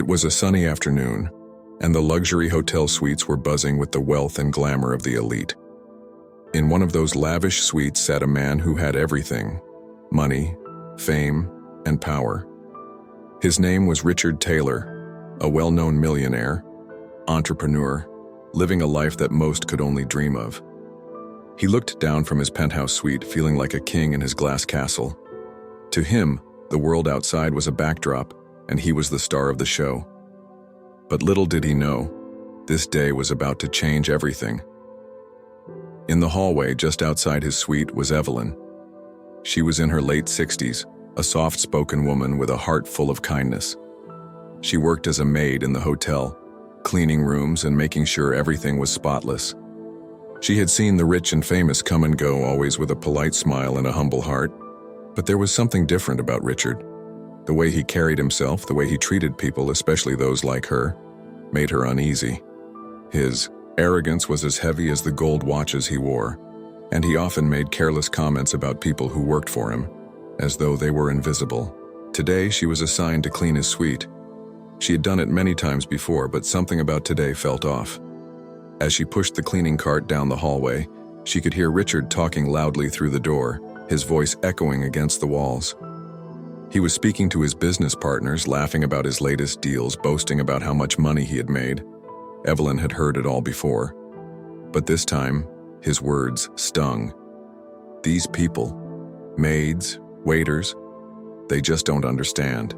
It was a sunny afternoon, and the luxury hotel suites were buzzing with the wealth and glamour of the elite. In one of those lavish suites sat a man who had everything: money, fame, and power. His name was Richard Taylor, a well-known millionaire, entrepreneur, living a life that most could only dream of. He looked down from his penthouse suite, feeling like a king in his glass castle. To him, the world outside was a backdrop, and he was the star of the show. But little did he know, this day was about to change everything. In the hallway just outside his suite was Evelyn. She was in her late 60s, a soft-spoken woman with a heart full of kindness. She worked as a maid in the hotel, cleaning rooms and making sure everything was spotless. She had seen the rich and famous come and go, always with a polite smile and a humble heart. But there was something different about Richard. The way he carried himself, the way he treated people, especially those like her, made her uneasy. His arrogance was as heavy as the gold watches he wore, and he often made careless comments about people who worked for him, as though they were invisible. Today, she was assigned to clean his suite. She had done it many times before, but something about today felt off. As she pushed the cleaning cart down the hallway, she could hear Richard talking loudly through the door, his voice echoing against the walls. He was speaking to his business partners, laughing about his latest deals, boasting about how much money he had made. Evelyn had heard it all before. But this time, his words stung. These people, maids, waiters, they just don't understand.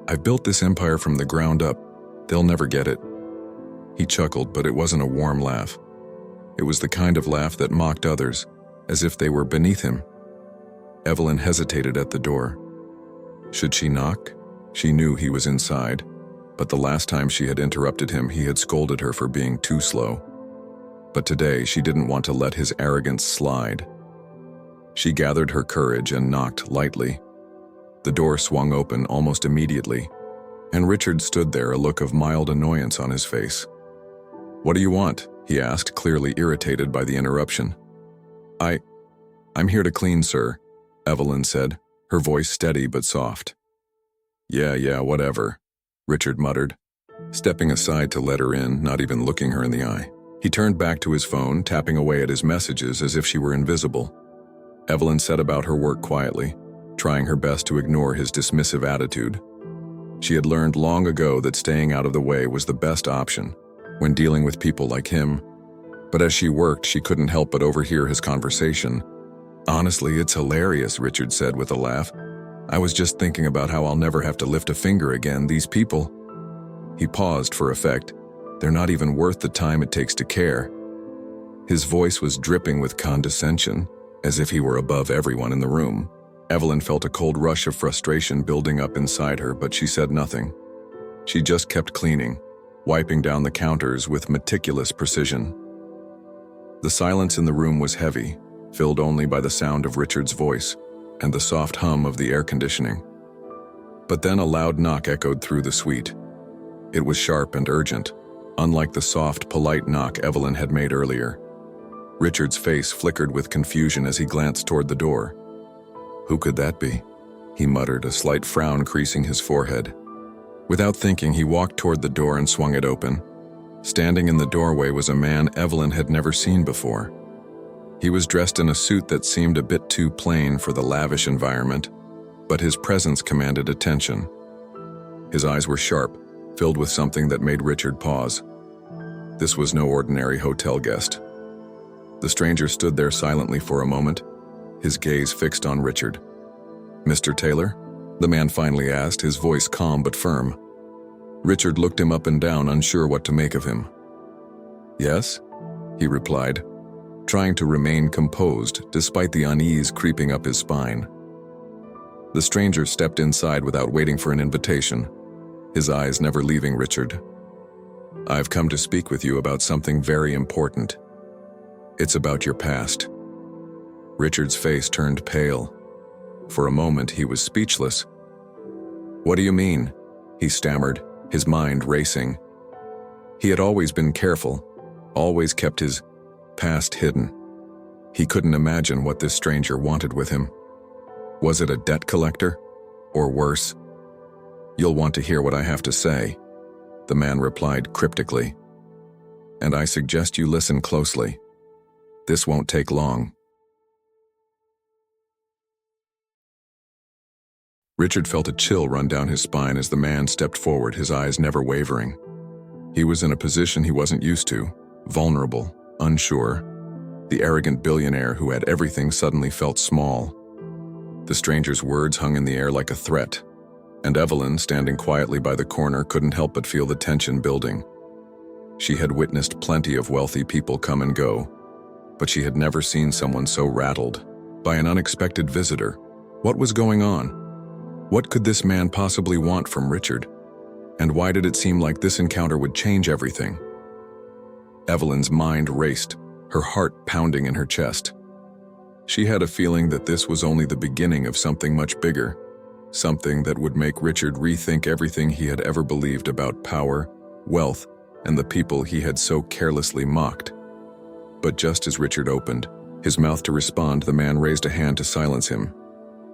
I've built this empire from the ground up. They'll never get it. He chuckled, but it wasn't a warm laugh. It was the kind of laugh that mocked others, as if they were beneath him. Evelyn hesitated at the door. Should she knock? She knew he was inside, but the last time she had interrupted him, he had scolded her for being too slow. But today, she didn't want to let his arrogance slide. She gathered her courage and knocked lightly. The door swung open almost immediately, and Richard stood there, a look of mild annoyance on his face. "What do you want?" he asked, clearly irritated by the interruption. I'm here to clean, sir," Evelyn said, her voice steady but soft. Yeah, whatever," Richard muttered, stepping aside to let her in, not even looking her in the eye. He turned back to his phone, tapping away at his messages as if she were invisible. Evelyn set about her work quietly, trying her best to ignore his dismissive attitude. She had learned long ago that staying out of the way was the best option when dealing with people like him. But as she worked, she couldn't help but overhear his conversation. "Honestly, it's hilarious," Richard said with a laugh. "I was just thinking about how I'll never have to lift a finger again. These people..." He paused for effect. "They're not even worth the time it takes to care." His voice was dripping with condescension, as if he were above everyone in the room. Evelyn felt a cold rush of frustration building up inside her, but she said nothing. She just kept cleaning, wiping down the counters with meticulous precision. The silence in the room was heavy, filled only by the sound of Richard's voice and the soft hum of the air conditioning. But then a loud knock echoed through the suite. It was sharp and urgent, unlike the soft, polite knock Evelyn had made earlier. Richard's face flickered with confusion as he glanced toward the door. "Who could that be?" he muttered, a slight frown creasing his forehead. Without thinking, he walked toward the door and swung it open. Standing in the doorway was a man Evelyn had never seen before. He was dressed in a suit that seemed a bit too plain for the lavish environment, but his presence commanded attention. His eyes were sharp, filled with something that made Richard pause. This was no ordinary hotel guest. The stranger stood there silently for a moment, his gaze fixed on Richard. "Mr. Taylor?" the man finally asked, his voice calm but firm. Richard looked him up and down, unsure what to make of him. "Yes?" he replied, trying to remain composed despite the unease creeping up his spine. The stranger stepped inside without waiting for an invitation, his eyes never leaving Richard. "I've come to speak with you about something very important. It's about your past." Richard's face turned pale. For a moment, he was speechless. "What do you mean?" he stammered, his mind racing. He had always been careful, always kept his past hidden. He couldn't imagine what this stranger wanted with him. Was it a debt collector? Or worse? "You'll want to hear what I have to say," the man replied cryptically. "And I suggest you listen closely. This won't take long." Richard felt a chill run down his spine as the man stepped forward, his eyes never wavering. He was in a position he wasn't used to, vulnerable, unsure. The arrogant billionaire who had everything suddenly felt small. The stranger's words hung in the air like a threat, and Evelyn, standing quietly by the corner, couldn't help but feel the tension building. She had witnessed plenty of wealthy people come and go, but she had never seen someone so rattled by an unexpected visitor. What was going on? What could this man possibly want from Richard? And why did it seem like this encounter would change everything? Evelyn's mind raced, her heart pounding in her chest. She had a feeling that this was only the beginning of something much bigger, something that would make Richard rethink everything he had ever believed about power, wealth, and the people he had so carelessly mocked. But just as Richard opened his mouth to respond, the man raised a hand to silence him.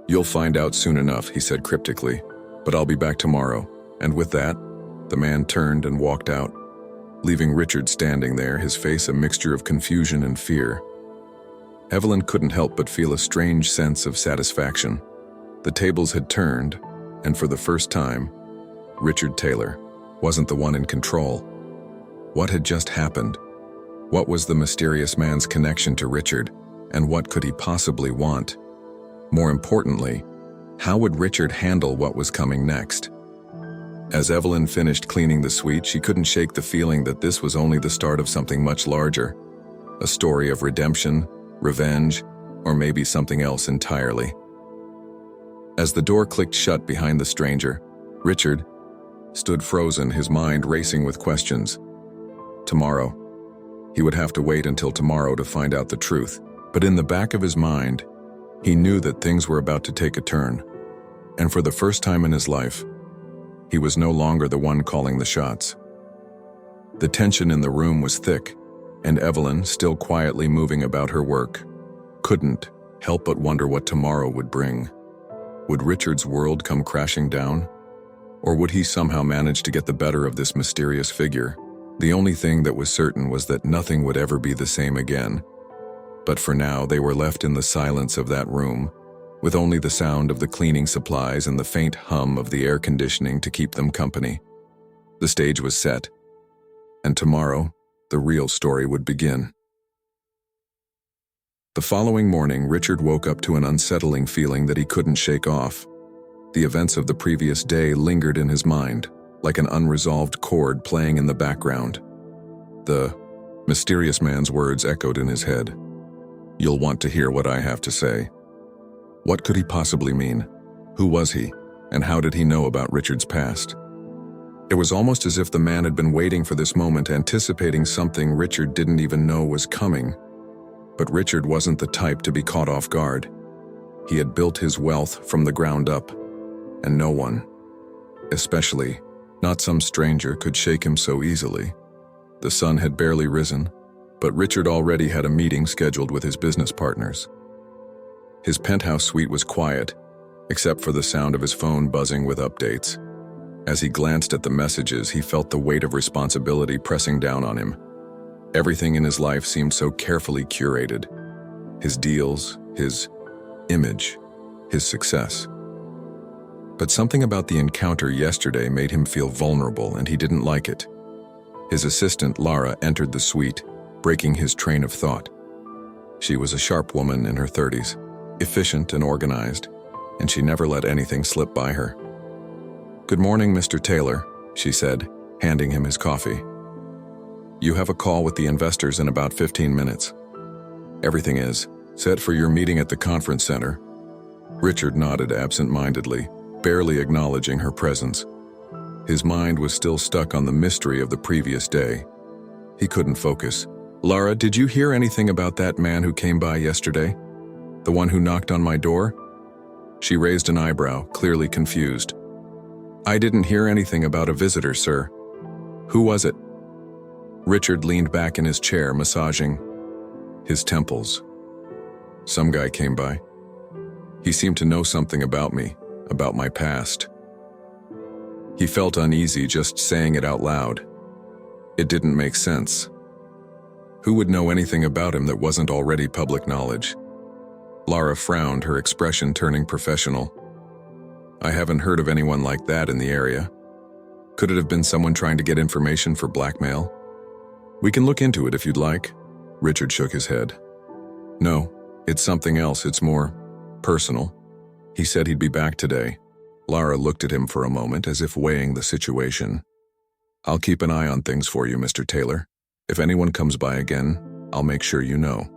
"You'll find out soon enough," he said cryptically, "but I'll be back tomorrow." And with that, the man turned and walked out, leaving Richard standing there, his face a mixture of confusion and fear. Evelyn couldn't help but feel a strange sense of satisfaction. The tables had turned, and for the first time, Richard Taylor wasn't the one in control. What had just happened? What was the mysterious man's connection to Richard, and what could he possibly want? More importantly, how would Richard handle what was coming next? As Evelyn finished cleaning the suite, she couldn't shake the feeling that this was only the start of something much larger. A story of redemption, revenge, or maybe something else entirely. As the door clicked shut behind the stranger, Richard stood frozen, his mind racing with questions. Tomorrow. He would have to wait until tomorrow to find out the truth. But in the back of his mind, he knew that things were about to take a turn. And for the first time in his life, he was no longer the one calling the shots. The tension in the room was thick, and Evelyn, still quietly moving about her work, couldn't help but wonder what tomorrow would bring. Would Richard's world come crashing down? Or would he somehow manage to get the better of this mysterious figure? The only thing that was certain was that nothing would ever be the same again. But for now, they were left in the silence of that room, with only the sound of the cleaning supplies and the faint hum of the air conditioning to keep them company. The stage was set, and tomorrow, the real story would begin. The following morning, Richard woke up to an unsettling feeling that he couldn't shake off. The events of the previous day lingered in his mind, like an unresolved chord playing in the background. The mysterious man's words echoed in his head. "You'll want to hear what I have to say." What could he possibly mean? Who was he, and how did he know about Richard's past? It was almost as if the man had been waiting for this moment, anticipating something Richard didn't even know was coming. But Richard wasn't the type to be caught off guard. He had built his wealth from the ground up, and no one, especially not some stranger, could shake him so easily. The sun had barely risen, but Richard already had a meeting scheduled with his business partners. His penthouse suite was quiet, except for the sound of his phone buzzing with updates. As he glanced at the messages, he felt the weight of responsibility pressing down on him. Everything in his life seemed so carefully curated. His deals, his image, his success. But something about the encounter yesterday made him feel vulnerable, and he didn't like it. His assistant, Lara, entered the suite, breaking his train of thought. She was a sharp woman in her 30s, efficient and organized, and she never let anything slip by her. "Good morning, Mr. Taylor," she said, handing him his coffee. "You have a call with the investors in about 15 minutes. Everything is set for your meeting at the conference center." Richard nodded absent-mindedly, barely acknowledging her presence. His mind was still stuck on the mystery of the previous day. He couldn't focus. "Lara, did you hear anything about that man who came by yesterday? The one who knocked on my door?" She raised an eyebrow, clearly confused. "I didn't hear anything about a visitor, sir. Who was it?" Richard leaned back in his chair, massaging his temples. "Some guy came by. He seemed to know something about me, about my past." He felt uneasy just saying it out loud. It didn't make sense. Who would know anything about him that wasn't already public knowledge? Lara frowned, her expression turning professional. I haven't heard of anyone like that in the area. Could it have been someone trying to get information for blackmail? We can look into it if you'd like. Richard shook his head. No, it's something else. It's more personal. He said he'd be back today. Lara looked at him for a moment as if weighing the situation. I'll keep an eye on things for you, Mr. Taylor. If anyone comes by again, I'll make sure you know.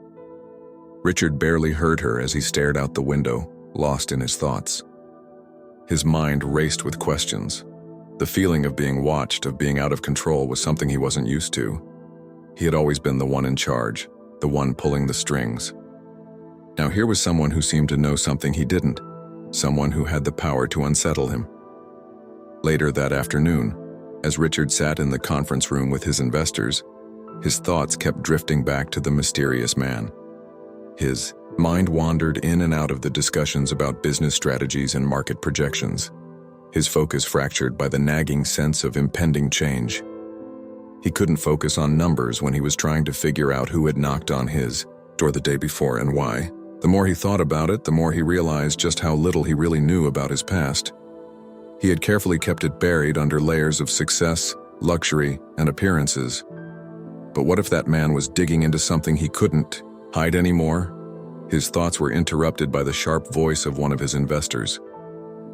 Richard barely heard her as he stared out the window, lost in his thoughts. His mind raced with questions. The feeling of being watched, of being out of control, was something he wasn't used to. He had always been the one in charge, the one pulling the strings. Now here was someone who seemed to know something he didn't, someone who had the power to unsettle him. Later that afternoon, as Richard sat in the conference room with his investors, his thoughts kept drifting back to the mysterious man. His mind wandered in and out of the discussions about business strategies and market projections, his focus fractured by the nagging sense of impending change. He couldn't focus on numbers when he was trying to figure out who had knocked on his door the day before and why. The more he thought about it, the more he realized just how little he really knew about his past. He had carefully kept it buried under layers of success, luxury, and appearances. But what if that man was digging into something he couldn't hide anymore? His thoughts were interrupted by the sharp voice of one of his investors.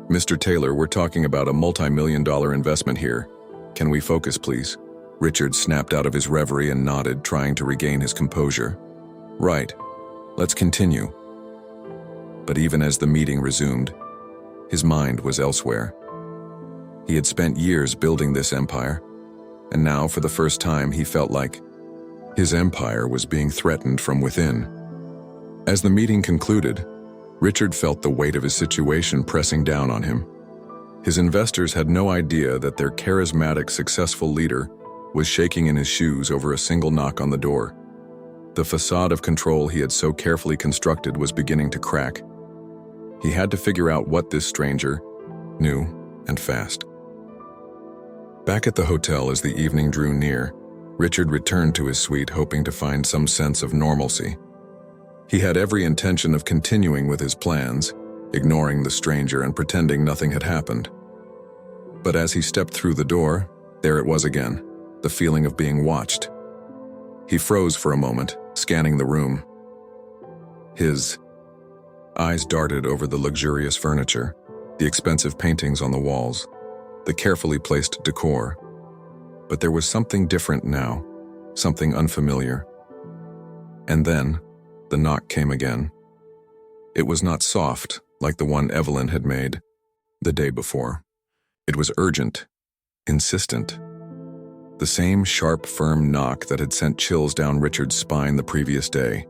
Mr. Taylor, we're talking about a multi-million-dollar investment here. Can we focus, please? Richard snapped out of his reverie and nodded, trying to regain his composure. Right. Let's continue. But even as the meeting resumed, his mind was elsewhere. He had spent years building this empire, and now, for the first time, he felt like his empire was being threatened from within. As the meeting concluded, Richard felt the weight of his situation pressing down on him. His investors had no idea that their charismatic, successful leader was shaking in his shoes over a single knock on the door. The facade of control he had so carefully constructed was beginning to crack. He had to figure out what this stranger knew, and fast. Back at the hotel as the evening drew near, Richard returned to his suite hoping to find some sense of normalcy. He had every intention of continuing with his plans, ignoring the stranger and pretending nothing had happened. But as he stepped through the door, there it was again, the feeling of being watched. He froze for a moment, scanning the room. His eyes darted over the luxurious furniture, the expensive paintings on the walls, the carefully placed decor. But there was something different now, something unfamiliar. And then, the knock came again. It was not soft, like the one Evelyn had made the day before. It was urgent, insistent. The same sharp, firm knock that had sent chills down Richard's spine the previous day.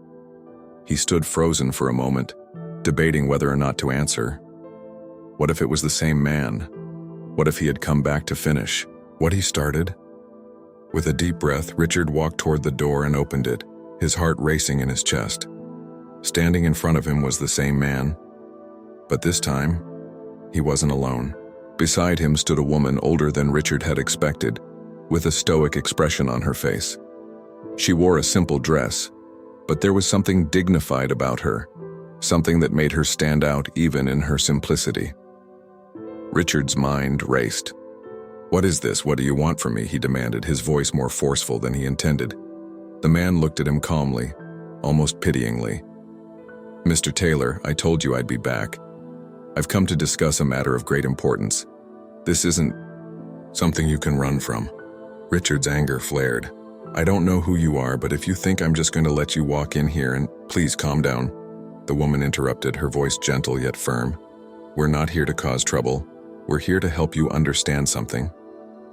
He stood frozen for a moment, debating whether or not to answer. What if it was the same man? What if he had come back to finish what he started? With a deep breath, Richard walked toward the door and opened it, his heart racing in his chest. Standing in front of him was the same man, but this time, he wasn't alone. Beside him stood a woman older than Richard had expected, with a stoic expression on her face. She wore a simple dress, but there was something dignified about her, something that made her stand out even in her simplicity. Richard's mind raced. "What is this? What do you want from me?" he demanded, his voice more forceful than he intended. The man looked at him calmly, almost pityingly. "Mr. Taylor, I told you I'd be back. I've come to discuss a matter of great importance. This isn't something you can run from." Richard's anger flared. "I don't know who you are, but if you think I'm just going to let you walk in here and please calm down." The woman interrupted, her voice gentle yet firm. "We're not here to cause trouble. We're here to help you understand something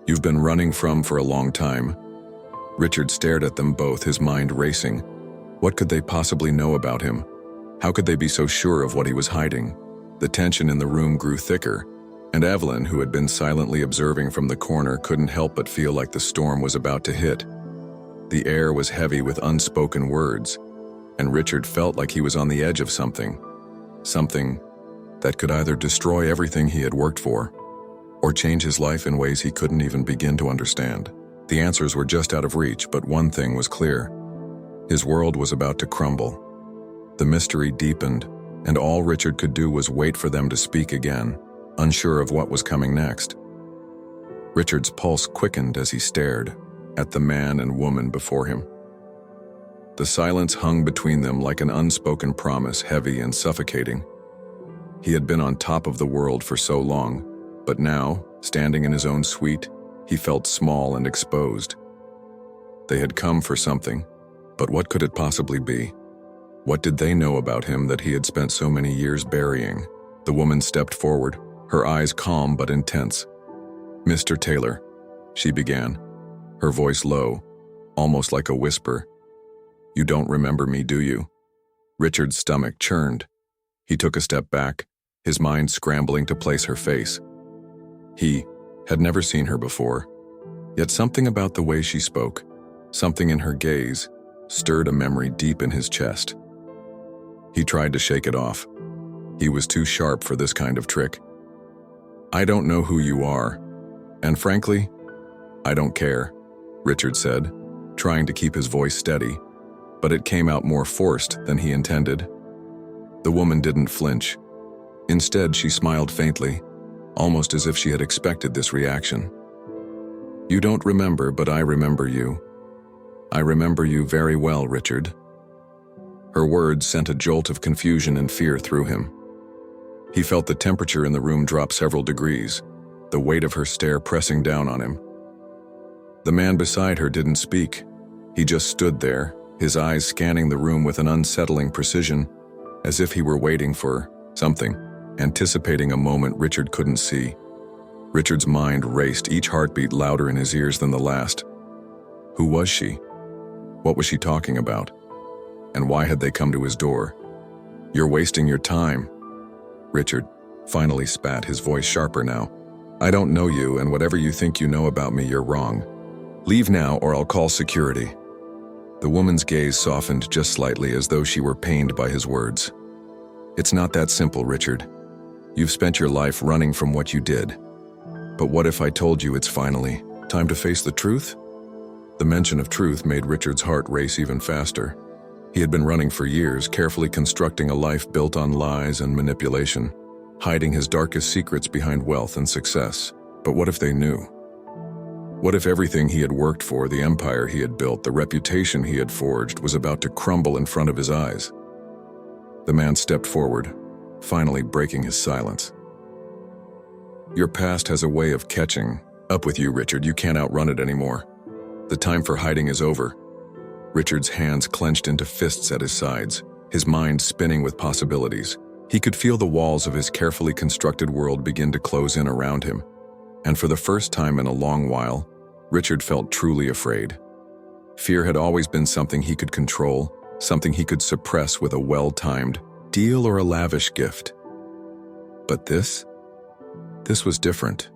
you've been running from for a long time." Richard stared at them both, his mind racing. What could they possibly know about him? How could they be so sure of what he was hiding? The tension in the room grew thicker, and Evelyn, who had been silently observing from the corner, couldn't help but feel like the storm was about to hit. The air was heavy with unspoken words, and Richard felt like he was on the edge of something that could either destroy everything he had worked for, or change his life in ways he couldn't even begin to understand. The answers were just out of reach, but one thing was clear. His world was about to crumble. The mystery deepened, and all Richard could do was wait for them to speak again, unsure of what was coming next. Richard's pulse quickened as he stared at the man and woman before him. The silence hung between them like an unspoken promise, heavy and suffocating. He had been on top of the world for so long, but now, standing in his own suite, he felt small and exposed. They had come for something, but what could it possibly be? What did they know about him that he had spent so many years burying? The woman stepped forward, her eyes calm but intense. "Mr. Taylor," she began, her voice low, almost like a whisper. "You don't remember me, do you?" Richard's stomach churned. He took a step back, his mind scrambling to place her face. He had never seen her before, yet something about the way she spoke, something in her gaze, stirred a memory deep in his chest. He tried to shake it off. He was too sharp for this kind of trick. "I don't know who you are, and frankly, I don't care," Richard said, trying to keep his voice steady, but it came out more forced than he intended. The woman didn't flinch. Instead, she smiled faintly, almost as if she had expected this reaction. "You don't remember, but I remember you. I remember you very well, Richard." Her words sent a jolt of confusion and fear through him. He felt the temperature in the room drop several degrees, the weight of her stare pressing down on him. The man beside her didn't speak. He just stood there, his eyes scanning the room with an unsettling precision, as if he were waiting for something, anticipating a moment Richard couldn't see. Richard's mind raced, each heartbeat louder in his ears than the last. Who was she? What was she talking about? And why had they come to his door? "You're wasting your time," Richard finally spat, his voice sharper now. "I don't know you, and whatever you think you know about me, you're wrong. Leave now or I'll call security." The woman's gaze softened just slightly, as though she were pained by his words. "It's not that simple, Richard. You've spent your life running from what you did. But what if I told you it's finally time to face the truth?" The mention of truth made Richard's heart race even faster. He had been running for years, carefully constructing a life built on lies and manipulation, hiding his darkest secrets behind wealth and success. But what if they knew? What if everything he had worked for, the empire he had built, the reputation he had forged, was about to crumble in front of his eyes? The man stepped forward, finally breaking his silence. "Your past has a way of catching up with you, Richard. You can't outrun it anymore. The time for hiding is over." Richard's hands clenched into fists at his sides, his mind spinning with possibilities. He could feel the walls of his carefully constructed world begin to close in around him. And for the first time in a long while, Richard felt truly afraid. Fear had always been something he could control, something he could suppress with a well-timed deal or a lavish gift. But this was different.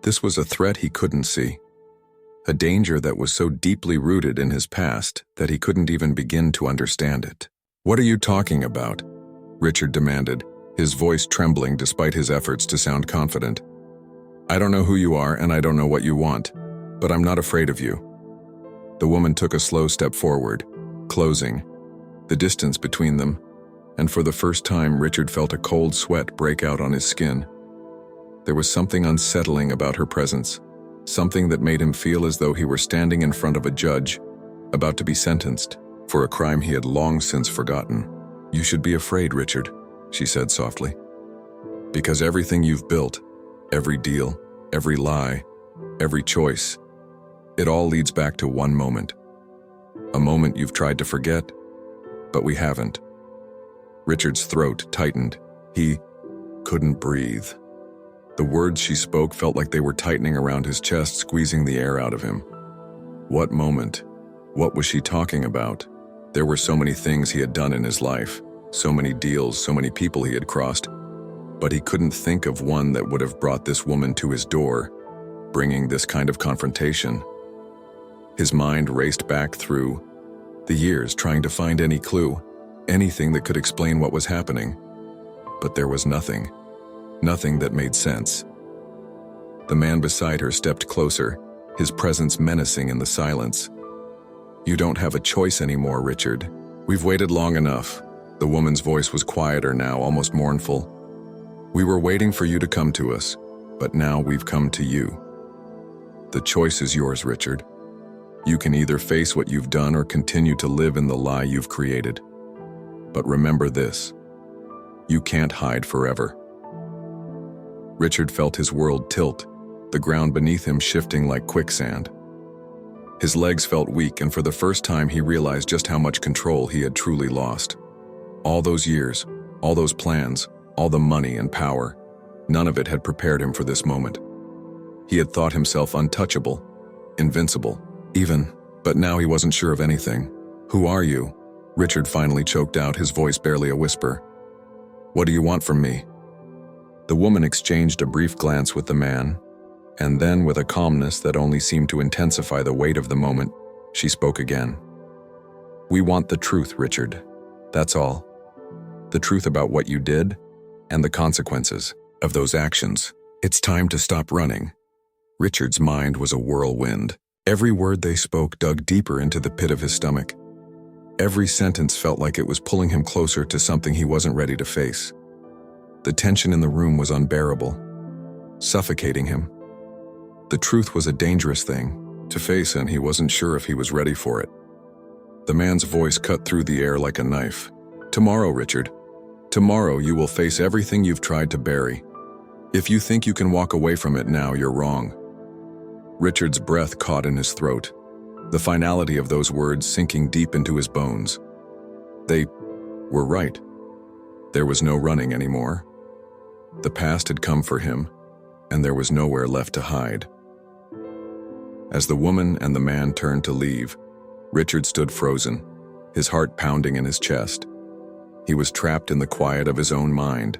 This was a threat he couldn't see. A danger that was so deeply rooted in his past that he couldn't even begin to understand it. "What are you talking about?" Richard demanded, his voice trembling despite his efforts to sound confident. "I don't know who you are and I don't know what you want, but I'm not afraid of you." The woman took a slow step forward, closing the distance between them, and for the first time Richard felt a cold sweat break out on his skin. There was something unsettling about her presence, something that made him feel as though he were standing in front of a judge, about to be sentenced for a crime he had long since forgotten. "You should be afraid, Richard," she said softly. "Because everything you've built, every deal, every lie, every choice, it all leads back to one moment. A moment you've tried to forget, but we haven't." Richard's throat tightened. He couldn't breathe. The words she spoke felt like they were tightening around his chest, squeezing the air out of him. What moment? What was she talking about? There were so many things he had done in his life, so many deals, so many people he had crossed, but he couldn't think of one that would have brought this woman to his door, bringing this kind of confrontation. His mind raced back through the years, trying to find any clue, anything that could explain what was happening. But there was nothing. Nothing that made sense. The man beside her stepped closer, his presence menacing in the silence. "You don't have a choice anymore, Richard. We've waited long enough." The woman's voice was quieter now, almost mournful. "We were waiting for you to come to us, but now we've come to you. The choice is yours, Richard. You can either face what you've done or continue to live in the lie you've created. But remember this: you can't hide forever." Richard felt his world tilt, the ground beneath him shifting like quicksand. His legs felt weak, and for the first time he realized just how much control he had truly lost. All those years, all those plans, all the money and power, none of it had prepared him for this moment. He had thought himself untouchable, invincible, even, but now he wasn't sure of anything. "Who are you?" Richard finally choked out, his voice barely a whisper. "What do you want from me?" The woman exchanged a brief glance with the man, and then, with a calmness that only seemed to intensify the weight of the moment, she spoke again. "We want the truth, Richard. That's all. The truth about what you did, and the consequences of those actions. It's time to stop running." Richard's mind was a whirlwind. Every word they spoke dug deeper into the pit of his stomach. Every sentence felt like it was pulling him closer to something he wasn't ready to face. The tension in the room was unbearable, suffocating him. The truth was a dangerous thing to face, and he wasn't sure if he was ready for it. The man's voice cut through the air like a knife. "Tomorrow, Richard. Tomorrow you will face everything you've tried to bury. If you think you can walk away from it now, you're wrong." Richard's breath caught in his throat, the finality of those words sinking deep into his bones. They were right. There was no running anymore. The past had come for him, and there was nowhere left to hide. As the woman and the man turned to leave, Richard stood frozen, his heart pounding in his chest. He was trapped in the quiet of his own mind,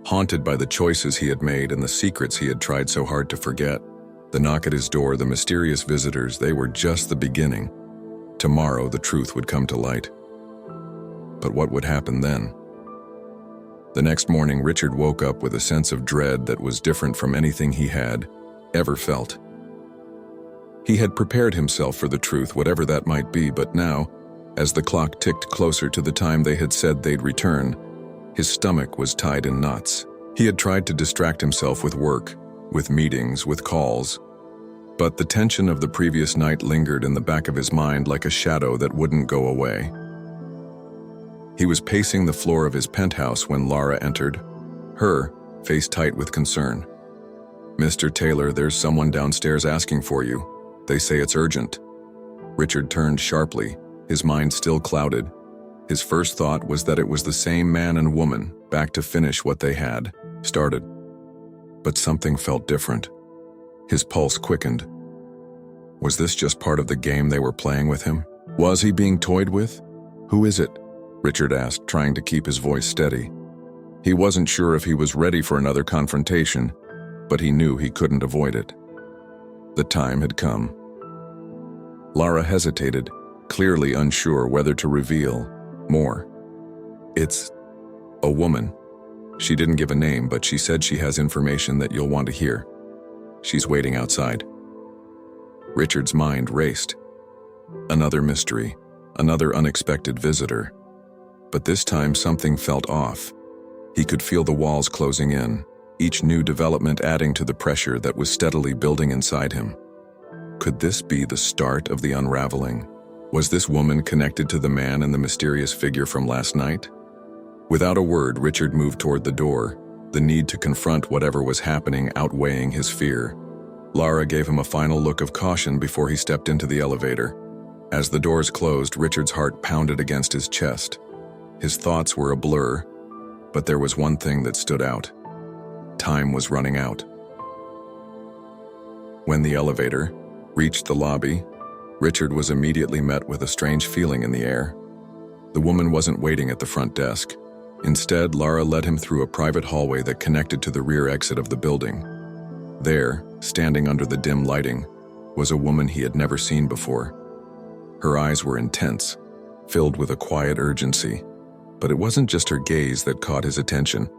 haunted by the choices he had made and the secrets he had tried so hard to forget. The knock at his door, the mysterious visitors, they were just the beginning. Tomorrow the truth would come to light. But what would happen then? The next morning, Richard woke up with a sense of dread that was different from anything he had ever felt. He had prepared himself for the truth, whatever that might be, but now, as the clock ticked closer to the time they had said they'd return, his stomach was tied in knots. He had tried to distract himself with work, with meetings, with calls, but the tension of the previous night lingered in the back of his mind like a shadow that wouldn't go away. He was pacing the floor of his penthouse when Lara entered, her face tight with concern. "Mr. Taylor, there's someone downstairs asking for you. They say it's urgent." Richard turned sharply, his mind still clouded. His first thought was that it was the same man and woman, back to finish what they had started. But something felt different. His pulse quickened. Was this just part of the game they were playing with him? Was he being toyed with? "Who is it?" Richard asked, trying to keep his voice steady. He wasn't sure if he was ready for another confrontation, but he knew he couldn't avoid it. The time had come. Lara hesitated, clearly unsure whether to reveal more. "It's a woman. She didn't give a name, but she said she has information that you'll want to hear. She's waiting outside." Richard's mind raced. Another mystery, another unexpected visitor. But this time something felt off. He could feel the walls closing in, each new development adding to the pressure that was steadily building inside him. Could this be the start of the unraveling? Was this woman connected to the man and the mysterious figure from last night? Without a word, Richard moved toward the door, the need to confront whatever was happening outweighing his fear. Lara gave him a final look of caution before he stepped into the elevator. As the doors closed, Richard's heart pounded against his chest. His thoughts were a blur, but there was one thing that stood out. Time was running out. When the elevator reached the lobby, Richard was immediately met with a strange feeling in the air. The woman wasn't waiting at the front desk. Instead, Lara led him through a private hallway that connected to the rear exit of the building. There, standing under the dim lighting, was a woman he had never seen before. Her eyes were intense, filled with a quiet urgency. But it wasn't just her gaze that caught his attention.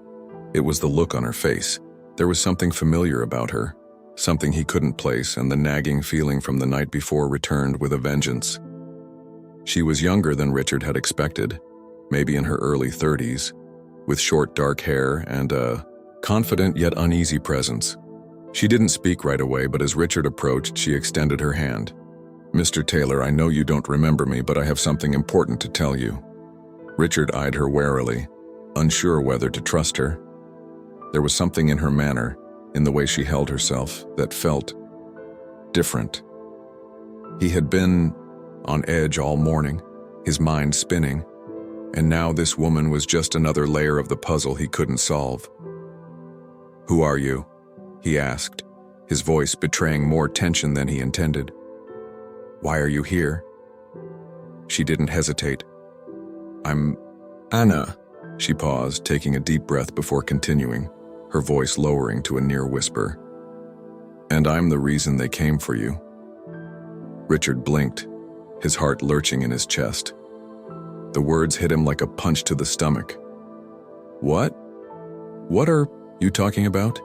It was the look on her face. There was something familiar about her, Something he couldn't place, and the nagging feeling from the night before returned with a vengeance. She was younger than Richard had expected, maybe in her early 30s, with short dark hair and a confident yet uneasy presence. She didn't speak right away, but as Richard approached, she extended her hand. "Mr. Taylor, I know you don't remember me, but I have something important to tell you." Richard eyed her warily, unsure whether to trust her. There was something in her manner, in the way she held herself, that felt different. He had been on edge all morning, his mind spinning, and now this woman was just another layer of the puzzle he couldn't solve. "Who are you?" he asked, his voice betraying more tension than he intended. "Why are you here?" She didn't hesitate. "I'm Anna." She paused, taking a deep breath before continuing, her voice lowering to a near whisper. "And I'm the reason they came for you." Richard blinked, his heart lurching in his chest. The words hit him like a punch to the stomach. "What? What are you talking about?"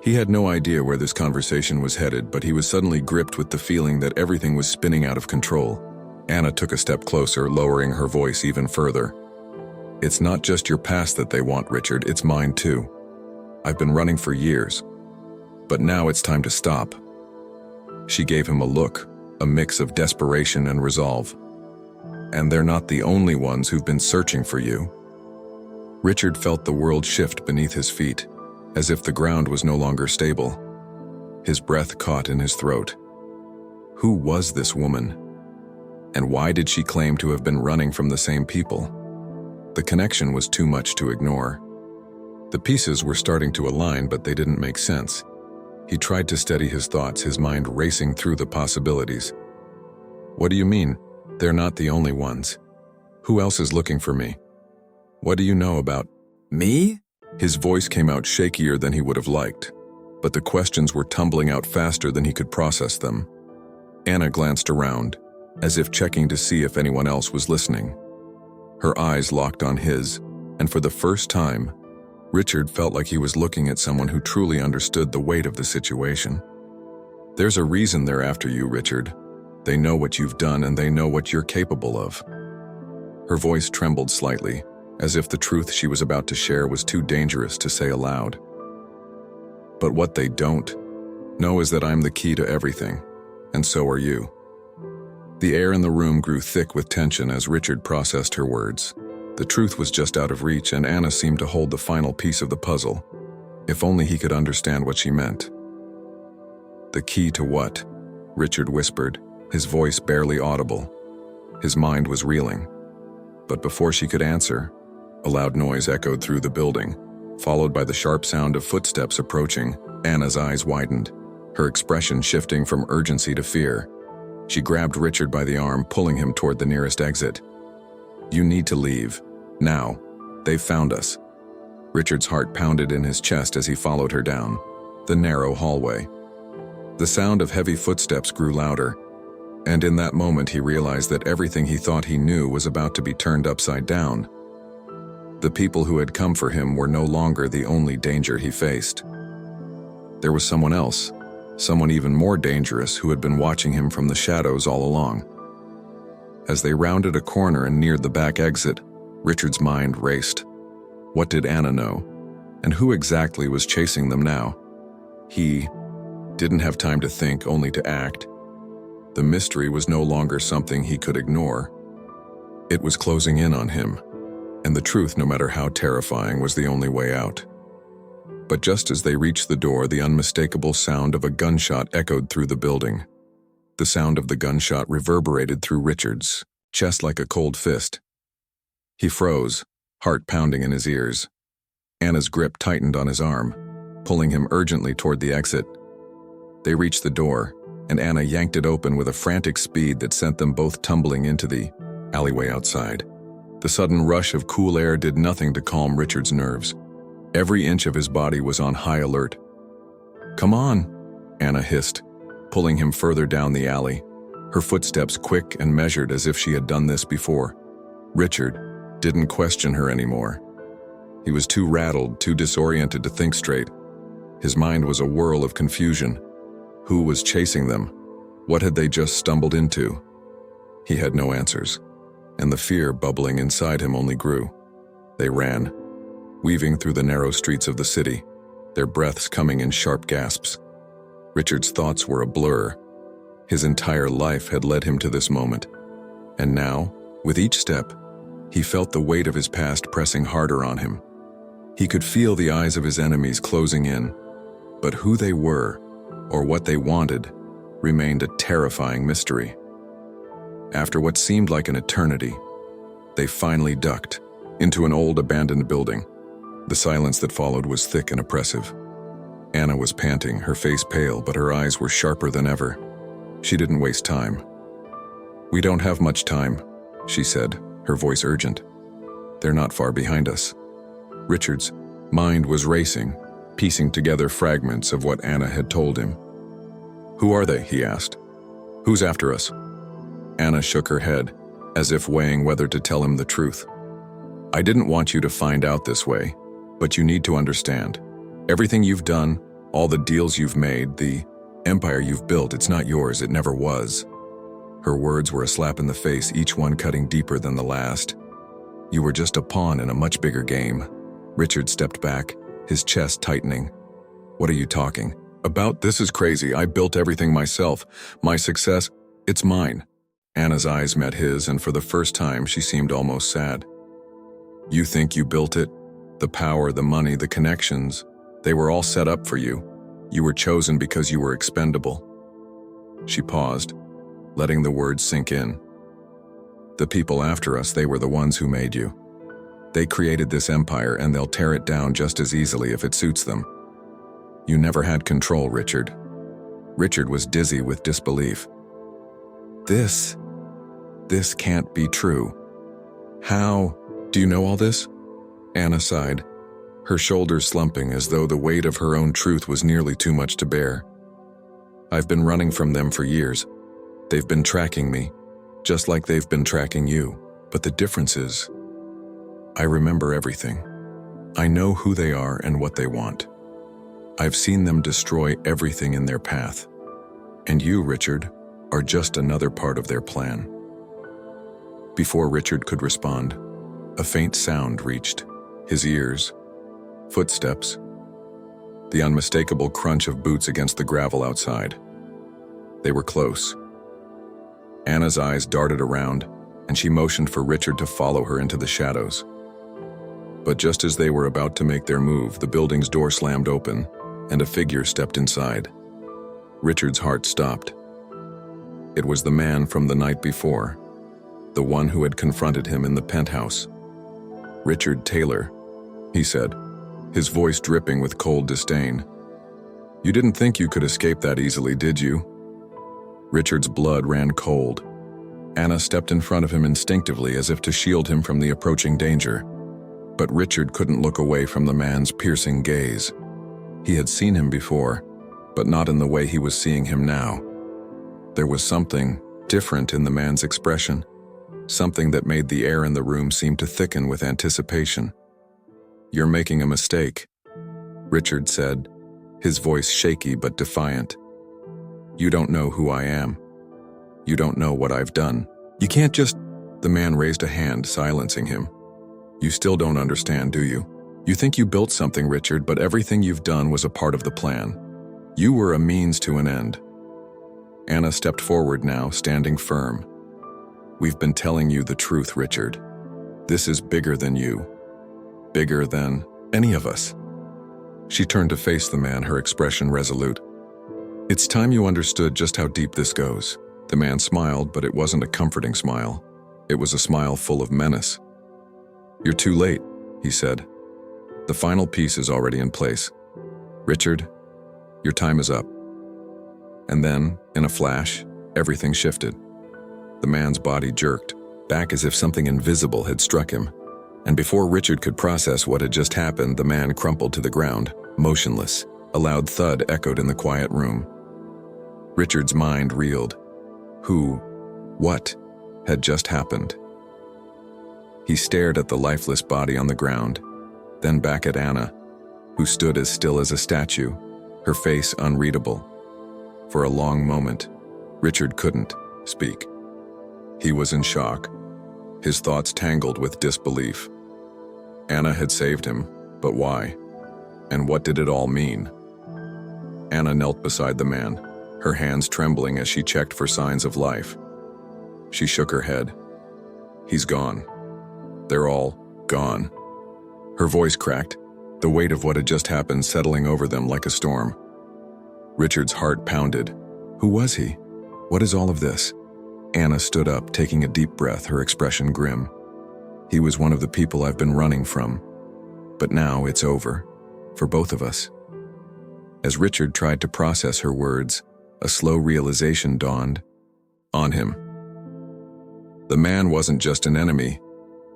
He had no idea where this conversation was headed, but he was suddenly gripped with the feeling that everything was spinning out of control. Anna took a step closer, lowering her voice even further. "It's not just your past that they want, Richard, it's mine too. I've been running for years, but now it's time to stop." She gave him a look, a mix of desperation and resolve. "And they're not the only ones who've been searching for you." Richard felt the world shift beneath his feet, as if the ground was no longer stable. His breath caught in his throat. Who was this woman? And why did she claim to have been running from the same people? The connection was too much to ignore. The pieces were starting to align, but they didn't make sense. He tried to steady his thoughts, his mind racing through the possibilities. "What do you mean? They're not the only ones. Who else is looking for me? What do you know about me?" His voice came out shakier than he would have liked, but the questions were tumbling out faster than he could process them. Anna glanced around, as if checking to see if anyone else was listening. Her eyes locked on his, and for the first time, Richard felt like he was looking at someone who truly understood the weight of the situation. "There's a reason they're after you, Richard. They know what you've done and they know what you're capable of." Her voice trembled slightly, as if the truth she was about to share was too dangerous to say aloud. "But what they don't know is that I'm the key to everything, and so are you." The air in the room grew thick with tension as Richard processed her words. The truth was just out of reach, and Anna seemed to hold the final piece of the puzzle. If only he could understand what she meant. "The key to what?" Richard whispered, his voice barely audible. His mind was reeling. But before she could answer, a loud noise echoed through the building, followed by the sharp sound of footsteps approaching. Anna's eyes widened, her expression shifting from urgency to fear. She grabbed Richard by the arm, pulling him toward the nearest exit. "You need to leave. Now. They've found us." Richard's heart pounded in his chest as he followed her down the narrow hallway. The sound of heavy footsteps grew louder, and in that moment he realized that everything he thought he knew was about to be turned upside down. The people who had come for him were no longer the only danger he faced. There was someone else, someone even more dangerous, who had been watching him from the shadows all along. As they rounded a corner and neared the back exit, Richard's mind raced. What did Anna know? And who exactly was chasing them now? He didn't have time to think, only to act. The mystery was no longer something he could ignore. It was closing in on him, and the truth, no matter how terrifying, was the only way out. But just as they reached the door, the unmistakable sound of a gunshot echoed through the building. The sound of the gunshot reverberated through Richard's chest like a cold fist. He froze, heart pounding in his ears. Anna's grip tightened on his arm, pulling him urgently toward the exit. They reached the door, and Anna yanked it open with a frantic speed that sent them both tumbling into the alleyway outside. The sudden rush of cool air did nothing to calm Richard's nerves. Every inch of his body was on high alert. "Come on," Anna hissed, pulling him further down the alley, her footsteps quick and measured as if she had done this before. Richard didn't question her anymore. He was too rattled, too disoriented to think straight. His mind was a whirl of confusion. Who was chasing them? What had they just stumbled into? He had no answers, and the fear bubbling inside him only grew. They ran, weaving through the narrow streets of the city, their breaths coming in sharp gasps. Richard's thoughts were a blur. His entire life had led him to this moment, and now, with each step, he felt the weight of his past pressing harder on him. He could feel the eyes of his enemies closing in, but who they were, or what they wanted, remained a terrifying mystery. After what seemed like an eternity, they finally ducked into an old abandoned building. The silence that followed was thick and oppressive. Anna was panting, her face pale, but her eyes were sharper than ever. She didn't waste time. "We don't have much time," she said, her voice urgent. "They're not far behind us." Richard's mind was racing, piecing together fragments of what Anna had told him. "Who are they?" he asked. "Who's after us?" Anna shook her head, as if weighing whether to tell him the truth. "I didn't want you to find out this way, but you need to understand. Everything you've done, all the deals you've made, the empire you've built, it's not yours, it never was." Her words were a slap in the face, each one cutting deeper than the last. "You were just a pawn in a much bigger game." Richard stepped back, his chest tightening. "What are you talking about? This is crazy. I built everything myself. My success, it's mine." Anna's eyes met his, and for the first time she seemed almost sad. "You think you built it? The power, the money, the connections, they were all set up for you. You were chosen because you were expendable." She paused, letting the words sink in. "The people after us, they were the ones who made you. They created this empire, and they'll tear it down just as easily if it suits them. You never had control, Richard." Richard was dizzy with disbelief. This can't be true. "How do you know all this?" Anna sighed, her shoulders slumping as though the weight of her own truth was nearly too much to bear. "I've been running from them for years. They've been tracking me, just like they've been tracking you. But the difference is, I remember everything. I know who they are and what they want. I've seen them destroy everything in their path. And you, Richard, are just another part of their plan." Before Richard could respond, a faint sound reached his ears. Footsteps. The unmistakable crunch of boots against the gravel outside. They were close. Anna's eyes darted around, and she motioned for Richard to follow her into the shadows. But just as they were about to make their move, the building's door slammed open, and a figure stepped inside. Richard's heart stopped. It was the man from the night before, the one who had confronted him in the penthouse. "Richard Taylor," he said, his voice dripping with cold disdain. "You didn't think you could escape that easily, did you?" Richard's blood ran cold. Anna stepped in front of him instinctively as if to shield him from the approaching danger. But Richard couldn't look away from the man's piercing gaze. He had seen him before, but not in the way he was seeing him now. There was something different in the man's expression, something that made the air in the room seem to thicken with anticipation. "You're making a mistake," Richard said, his voice shaky but defiant. "You don't know who I am. You don't know what I've done. You can't just—" The man raised a hand, silencing him. "You still don't understand, do you? You think you built something, Richard, but everything you've done was a part of the plan. You were a means to an end." Anna stepped forward now, standing firm. "We've been telling you the truth, Richard. This is bigger than you. Bigger than any of us." She turned to face the man, her expression resolute. "It's time you understood just how deep this goes." The man smiled, but it wasn't a comforting smile. It was a smile full of menace. "You're too late," he said. "The final piece is already in place. Richard, your time is up." And then, in a flash, everything shifted. The man's body jerked, back as if something invisible had struck him. And before Richard could process what had just happened, the man crumpled to the ground, motionless. A loud thud echoed in the quiet room. Richard's mind reeled. What had just happened? He stared at the lifeless body on the ground, then back at Anna, who stood as still as a statue, her face unreadable. For a long moment, Richard couldn't speak. He was in shock, his thoughts tangled with disbelief. Anna had saved him, but why? And what did it all mean? Anna knelt beside the man, her hands trembling as she checked for signs of life. She shook her head. He's gone. They're all gone. Her voice cracked, the weight of what had just happened settling over them like a storm. Richard's heart pounded. Who was he? What is all of this? Anna stood up, taking a deep breath, her expression grim. He was one of the people I've been running from. But now it's over. For both of us. As Richard tried to process her words, a slow realization dawned on him. The man wasn't just an enemy.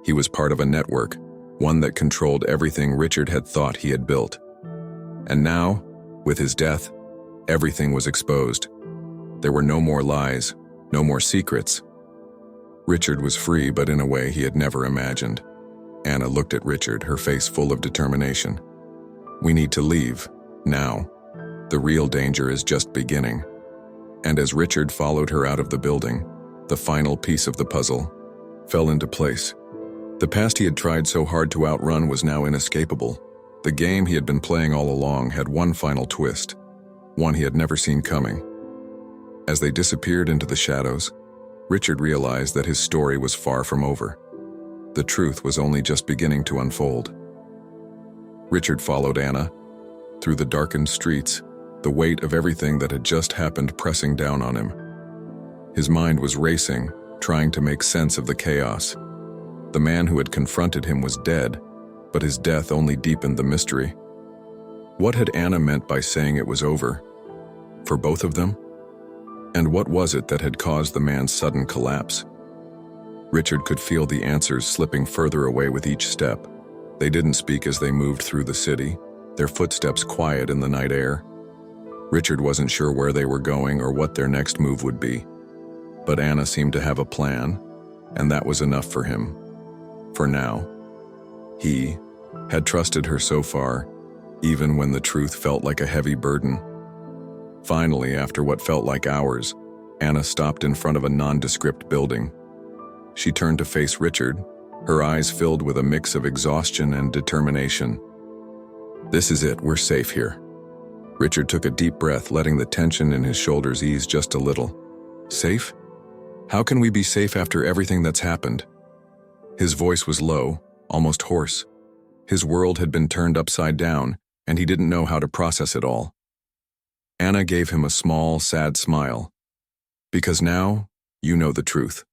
He was part of a network, one that controlled everything Richard had thought he had built. And now, with his death, everything was exposed. There were no more lies, no more secrets. Richard was free, but in a way he had never imagined. Anna looked at Richard, her face full of determination. We need to leave, now. The real danger is just beginning. And as Richard followed her out of the building, the final piece of the puzzle fell into place. The past he had tried so hard to outrun was now inescapable. The game he had been playing all along had one final twist, one he had never seen coming. As they disappeared into the shadows, Richard realized that his story was far from over. The truth was only just beginning to unfold. Richard followed Anna through the darkened streets, the weight of everything that had just happened pressing down on him. His mind was racing, trying to make sense of the chaos. The man who had confronted him was dead, but his death only deepened the mystery. What had Anna meant by saying it was over? For both of them? And what was it that had caused the man's sudden collapse? Richard could feel the answers slipping further away with each step. They didn't speak as they moved through the city, their footsteps quiet in the night air. Richard wasn't sure where they were going or what their next move would be. But Anna seemed to have a plan, and that was enough for him. For now. He had trusted her so far, even when the truth felt like a heavy burden. Finally, after what felt like hours, Anna stopped in front of a nondescript building. She turned to face Richard, her eyes filled with a mix of exhaustion and determination. This is it, we're safe here. Richard took a deep breath, letting the tension in his shoulders ease just a little. Safe? How can we be safe after everything that's happened? His voice was low, almost hoarse. His world had been turned upside down, and he didn't know how to process it all. Anna gave him a small, sad smile. Because now, you know the truth.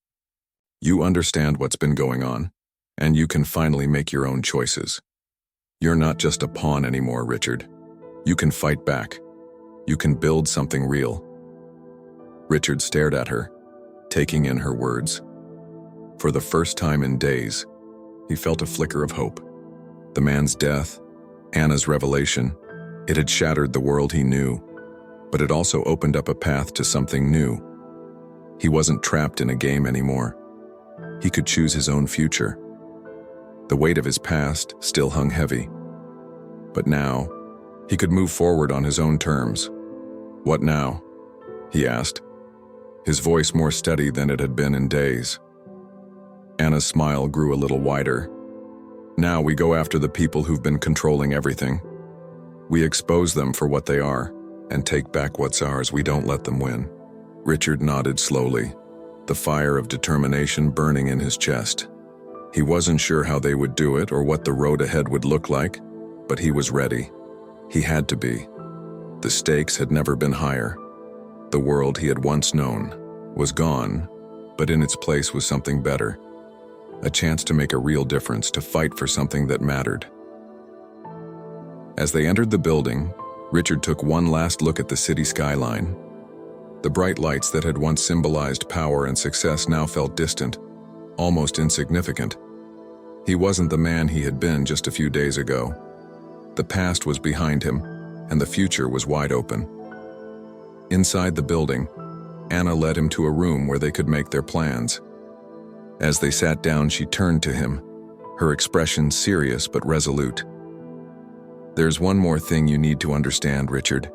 You understand what's been going on, and you can finally make your own choices. You're not just a pawn anymore, Richard. You can fight back. You can build something real. Richard stared at her, taking in her words. For the first time in days, he felt a flicker of hope. The man's death, Anna's revelation, it had shattered the world he knew, but it also opened up a path to something new. He wasn't trapped in a game anymore. He could choose his own future. The weight of his past still hung heavy. But now, he could move forward on his own terms. What now? He asked, his voice more steady than it had been in days. Anna's smile grew a little wider. Now we go after the people who've been controlling everything. We expose them for what they are, and take back what's ours. We don't let them win. Richard nodded slowly, the fire of determination burning in his chest. He wasn't sure how they would do it or what the road ahead would look like, but he was ready. He had to be. The stakes had never been higher. The world he had once known was gone, but in its place was something better. A chance to make a real difference, to fight for something that mattered. As they entered the building, Richard took one last look at the city skyline. The bright lights that had once symbolized power and success now felt distant, almost insignificant. He wasn't the man he had been just a few days ago. The past was behind him, and the future was wide open. Inside the building, Anna led him to a room where they could make their plans. As they sat down, she turned to him, her expression serious but resolute. "There's one more thing you need to understand, Richard,"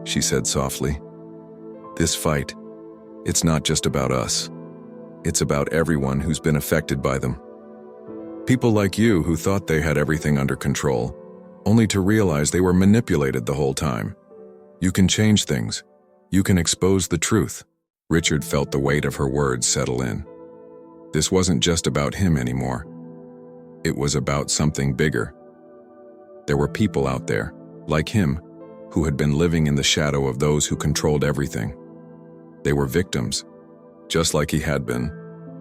she said softly. This fight, it's not just about us. It's about everyone who's been affected by them. People like you who thought they had everything under control, only to realize they were manipulated the whole time. You can change things. You can expose the truth. Richard felt the weight of her words settle in. This wasn't just about him anymore. It was about something bigger. There were people out there, like him, who had been living in the shadow of those who controlled everything. They were victims, just like he had been,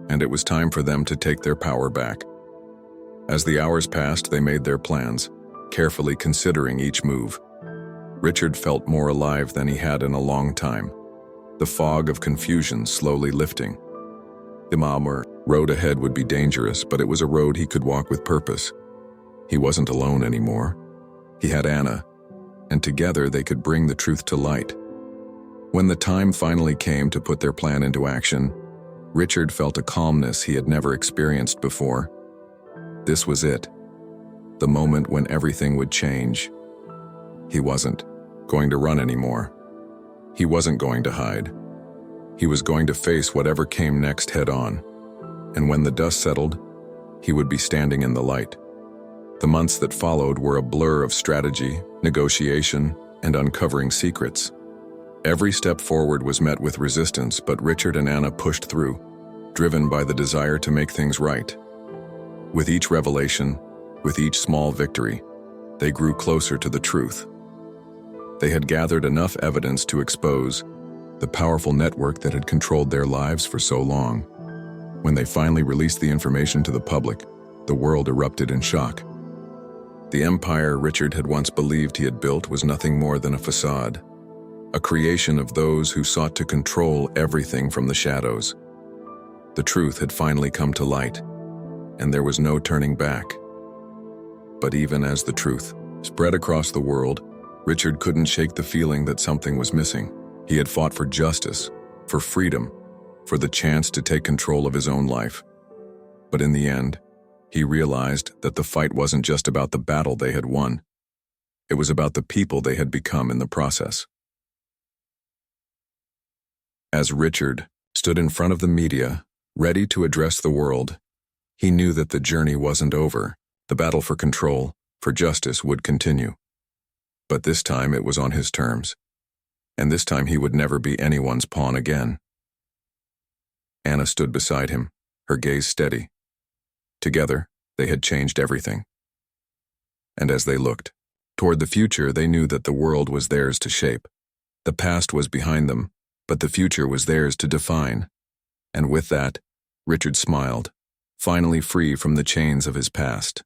and it was time for them to take their power back. As the hours passed, they made their plans, carefully considering each move. Richard felt more alive than he had in a long time, the fog of confusion slowly lifting. The road ahead would be dangerous, but it was a road he could walk with purpose. He wasn't alone anymore. He had Anna, and together they could bring the truth to light. When the time finally came to put their plan into action, Richard felt a calmness he had never experienced before. This was it, the moment when everything would change. He wasn't going to run anymore. He wasn't going to hide. He was going to face whatever came next head-on. And when the dust settled, he would be standing in the light. The months that followed were a blur of strategy, negotiation, and uncovering secrets. Every step forward was met with resistance, but Richard and Anna pushed through, driven by the desire to make things right. With each revelation, with each small victory, they grew closer to the truth. They had gathered enough evidence to expose the powerful network that had controlled their lives for so long. When they finally released the information to the public, the world erupted in shock. The empire Richard had once believed he had built was nothing more than a facade, a creation of those who sought to control everything from the shadows. The truth had finally come to light, and there was no turning back. But even as the truth spread across the world, Richard couldn't shake the feeling that something was missing. He had fought for justice, for freedom, for the chance to take control of his own life. But in the end, he realized that the fight wasn't just about the battle they had won. It was about the people they had become in the process. As Richard stood in front of the media, ready to address the world, he knew that the journey wasn't over. The battle for control, for justice, would continue. But this time it was on his terms. And this time he would never be anyone's pawn again. Anna stood beside him, her gaze steady. Together, they had changed everything. And as they looked toward the future, they knew that the world was theirs to shape. The past was behind them, but the future was theirs to define. And with that, Richard smiled, finally free from the chains of his past.